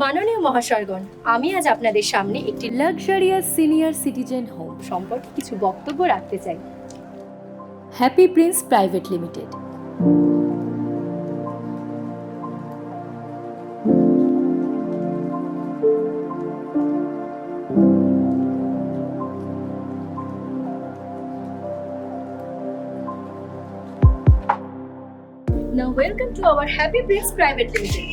মাননীয় মহাশয়গণ, আমি আজ আপনাদের সামনে একটি লাক্সারিয়াস সিনিয়র সিটিজেন হোম সম্পর্কে কিছু বক্তব্য রাখতে চাই। Happy Prince private limited. Now welcome to our Happy Prince Private Limited.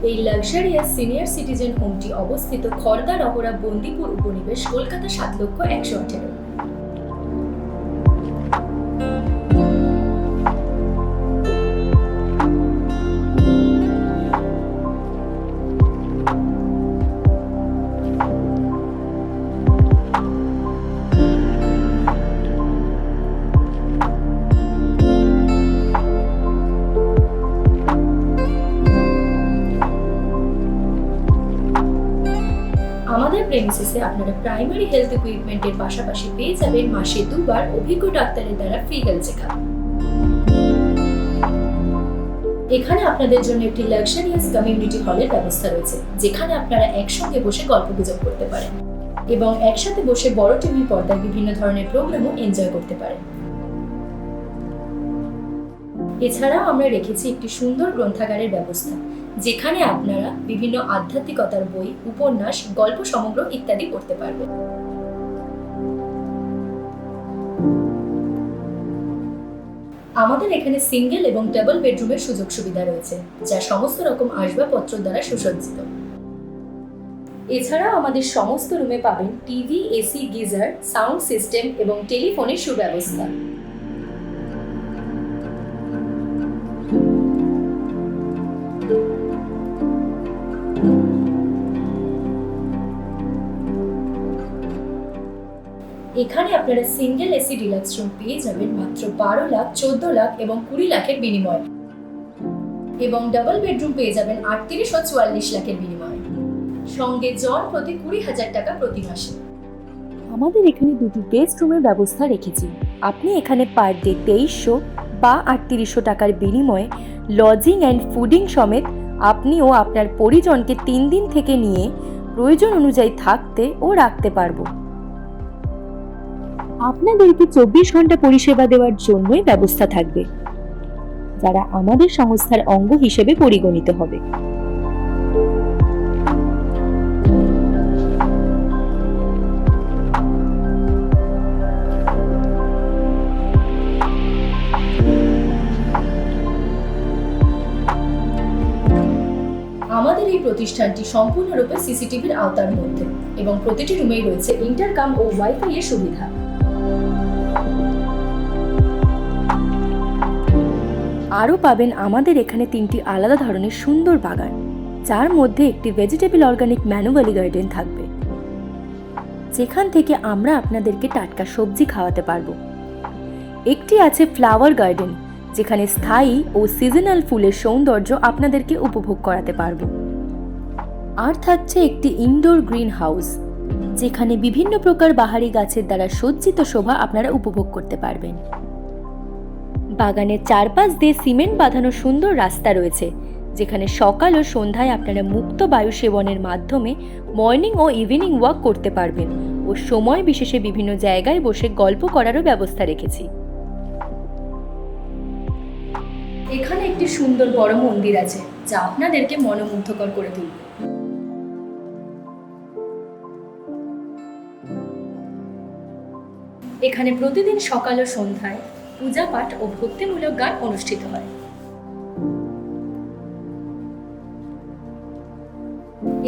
এই লাক্সারিয়াস সিনিয়র সিটিজেন হোমটি অবস্থিত খড়দা রহরা বন্দিপুর উপনিবেশ, কলকাতা 7,01,18। আমাদের প্রেমিসিসে আপনারা প্রাইমারি হেলথ ইকুইপমেন্টের পাশাপাশি পেয়ে যাবেন মাসে 2বার অভিজ্ঞ ডাক্তারের দ্বারা ফ্রি হেলথ চেকআপ। এখানে আপনাদের জন্য একটি লাক্সারিয়াস কমিউনিটি হলের ব্যবস্থা রয়েছে, যেখানে আপনারা একসঙ্গে বসে গল্পগুজব করতে পারেন এবং একসাথে বসে বড় টিভি পর্দায় বিভিন্ন ধরনের প্রোগ্রামও এনজয় করতে পারেন। এছাড়াও আমরা রেখেছি একটি সুন্দর গ্রন্থাগারের ব্যবস্থা, যেখানে আপনারা বিভিন্ন আধ্যাত্মিকতার বই, উপন্যাস, গল্প সমগ্র ইত্যাদি পড়তে পারবেন। আমাদের এখানে সিঙ্গেল এবং ডাবল বেডরুমের সুযোগ সুবিধা রয়েছে, যা সমস্ত রকম আসবাবপত্র দ্বারা সুসজ্জিত। এছাড়াও আমাদের সমস্ত রুমে পাবেন TV, AC, geyser, sound system এবং টেলিফোনের সুব্যবস্থা। এখানে আপনারা সিঙ্গেল এসি ডিলাক্স রুম পেয়ে যাবেন মাত্র 12 লাখ, 14 লাখ এবং 20 লাখের বিনিময়ে, এবং ডাবল বেডরুম পেয়ে যাবেন 38 ও 44 লাখের বিনিময়ে, সঙ্গে জন প্রতি 20,000 টাকা প্রতি মাসে। আমাদের এখানে দুটি গেস্ট রুমের ব্যবস্থা রেখেছি। আপনি এখানে পার ডে 2300 বা 3800 টাকার বিনিময়ে লজিং অ্যান্ড ফুডিং সমেত আপনি ও আপনার পরিজনকে 3 দিন থেকে নিয়ে প্রয়োজন অনুযায়ী থাকতে ও রাখতে পারবো। আপনাদেরকে 24 ঘন্টা পরিষেবা দেওয়ার জন্যই ব্যবস্থা থাকবে, যারা আমাদের সংস্থার অঙ্গ হিসেবে পরিগণিত হবে। আমাদের এই প্রতিষ্ঠানটি সম্পূর্ণরূপে সিসিটিভির আওতার মধ্যে এবং প্রতিটি রুমেই রয়েছে ইন্টারকাম ও ওয়াইফাই এর সুবিধা। আরও পাবেন আমাদের এখানে 3টি আলাদা ধরনের সুন্দর বাগান, যার মধ্যে একটি ভেজিটেবল অর্গানিক ম্যানুয়ালি গার্ডেন থাকবে, যেখান থেকে আমরা আপনাদেরকে টাটকা সবজি খাওয়াতে পারবো। একটি আছে ফ্লাওয়ার গার্ডেন, যেখানে স্থায়ী ও সিজনাল ফুলের সৌন্দর্য আপনাদেরকে উপভোগ করাতে পারবো। আর থাকছে একটি ইনডোর গ্রিন হাউস, যেখানে বিভিন্ন প্রকার বাহারি গাছের দ্বারা সজ্জিত শোভা আপনারা উপভোগ করতে পারবেন। বাগানের চারপাশ দিয়ে সিমেন্ট বাঁধানো সুন্দর রাস্তা রয়েছে, যেখানে সকাল ও সন্ধ্যায় আপনারা মুক্ত বায়ু সেবনের মাধ্যমে মর্নিং ও ইভিনিং ওয়াক করতে পারবেন ও সময় বিশেষে বিভিন্ন জায়গায় বসে গল্প করারও ব্যবস্থা রেখেছি। এখানে একটি সুন্দর বড় মন্দির আছে, যা আপনাদেরকে মনোমুগ্ধকর করে তুলবে। এখানে প্রতিদিন সকাল ও সন্ধ্যায় পূজা পাঠ ও ভক্তিমূলক গান অনুষ্ঠিত হয়।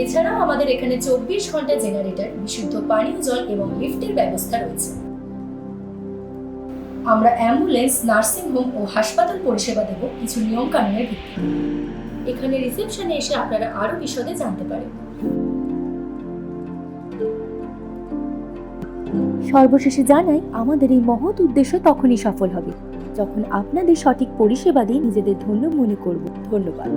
এছাড়াও আমাদের এখানে 24 ঘন্টা জেনারেটর, বিশুদ্ধ পানীয় জল এবং লিফটের ব্যবস্থা রয়েছে। আমরা অ্যাম্বুলেন্স, নার্সিং হোম ও হাসপাতাল পরিষেবা দেব কিছু নিয়ম কানুনের ভিত্তিতে। এখানে রিসেপশনে এসে আপনারা আরো বিশদে জানতে পারেন। সর্বশেষে জানাই, আমাদের এই মহৎ উদ্দেশ্য তখনই সফল হবে যখন আপনাদের সঠিক পরিষেবা দিয়ে নিজেদের ধন্য মনে করব। ধন্যবাদ।